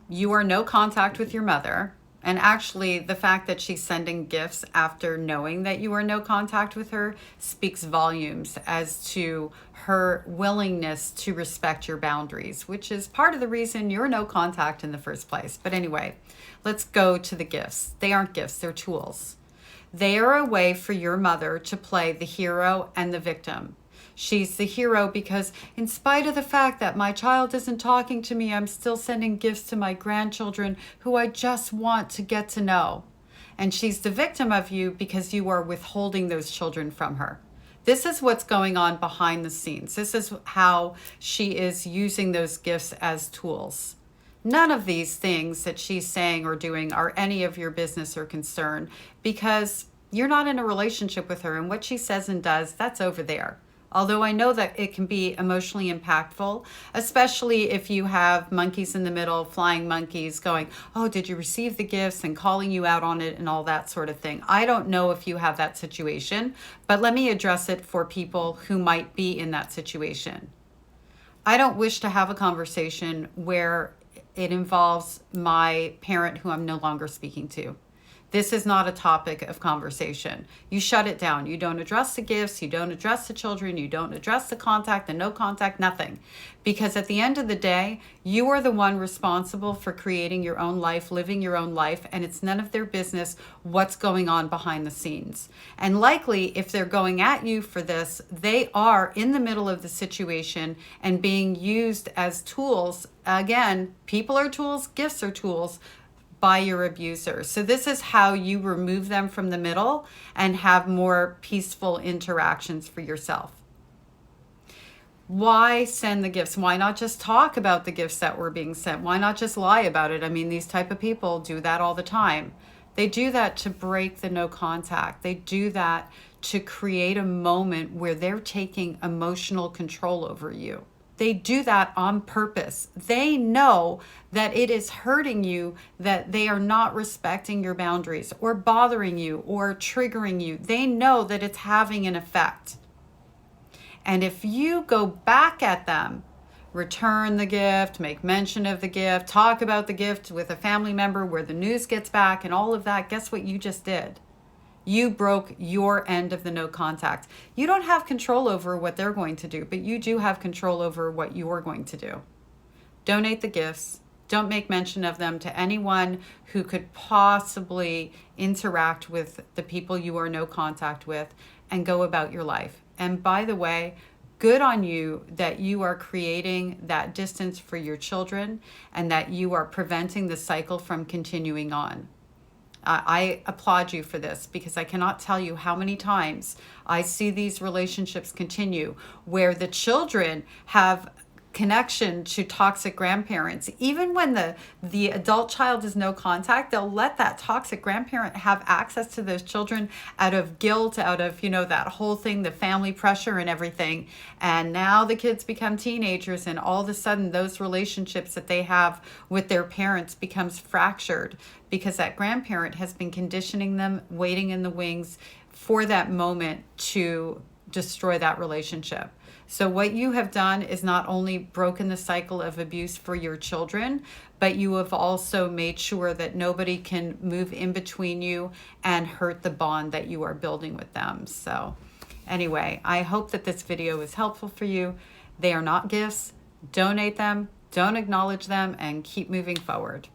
You are no contact with your mother. And actually, the fact that she's sending gifts after knowing that you are no contact with her speaks volumes as to her willingness to respect your boundaries, which is part of the reason you're no contact in the first place. But anyway, let's go to the gifts. They aren't gifts, they're tools. They are a way for your mother to play the hero and the victim. She's the hero because in spite of the fact that my child isn't talking to me, I'm still sending gifts to my grandchildren who I just want to get to know. And she's the victim of you because you are withholding those children from her. This is what's going on behind the scenes. This is how she is using those gifts as tools. None of these things that she's saying or doing are any of your business or concern because you're not in a relationship with her, and what she says and does, that's over there. Although I know that it can be emotionally impactful, especially if you have monkeys in the middle, flying monkeys going, oh, did you receive the gifts, and calling you out on it and all that sort of thing. I don't know if you have that situation, but let me address it for people who might be in that situation. I don't wish to have a conversation where it involves my parent who I'm no longer speaking to. This is not a topic of conversation. You shut it down. You don't address the gifts. You don't address the children. You don't address the contact, the no contact, nothing. Because at the end of the day, you are the one responsible for creating your own life, living your own life, and it's none of their business what's going on behind the scenes. And likely, if they're going at you for this, they are in the middle of the situation and being used as tools. Again, people are tools, gifts are tools, by your abuser. So this is how you remove them from the middle and have more peaceful interactions for yourself. Why send the gifts? Why not just talk about the gifts that were being sent? Why not just lie about it? I mean, these type of people do that all the time. They do that to break the no contact. They do that to create a moment where they're taking emotional control over you. They do that on purpose. They know that it is hurting you, that they are not respecting your boundaries or bothering you or triggering you. They know that it's having an effect. And if you go back at them, return the gift, make mention of the gift, talk about the gift with a family member where the news gets back and all of that, guess what you just did? You broke your end of the no contact. You don't have control over what they're going to do, but you do have control over what you're going to do. Donate the gifts. Don't make mention of them to anyone who could possibly interact with the people you are no contact with, and go about your life. And by the way, good on you that you are creating that distance for your children and that you are preventing the cycle from continuing on. I applaud you for this because I cannot tell you how many times I see these relationships continue where the children have connection to toxic grandparents. Even when the adult child is no contact, they'll let that toxic grandparent have access to those children out of guilt, out of, that whole thing, the family pressure and everything. And now the kids become teenagers and all of a sudden those relationships that they have with their parents becomes fractured because that grandparent has been conditioning them, waiting in the wings for that moment to destroy that relationship. So what you have done is not only broken the cycle of abuse for your children, but you have also made sure that nobody can move in between you and hurt the bond that you are building with them. So anyway, I hope that this video is helpful for you. They are not gifts. Donate them, don't acknowledge them, and keep moving forward.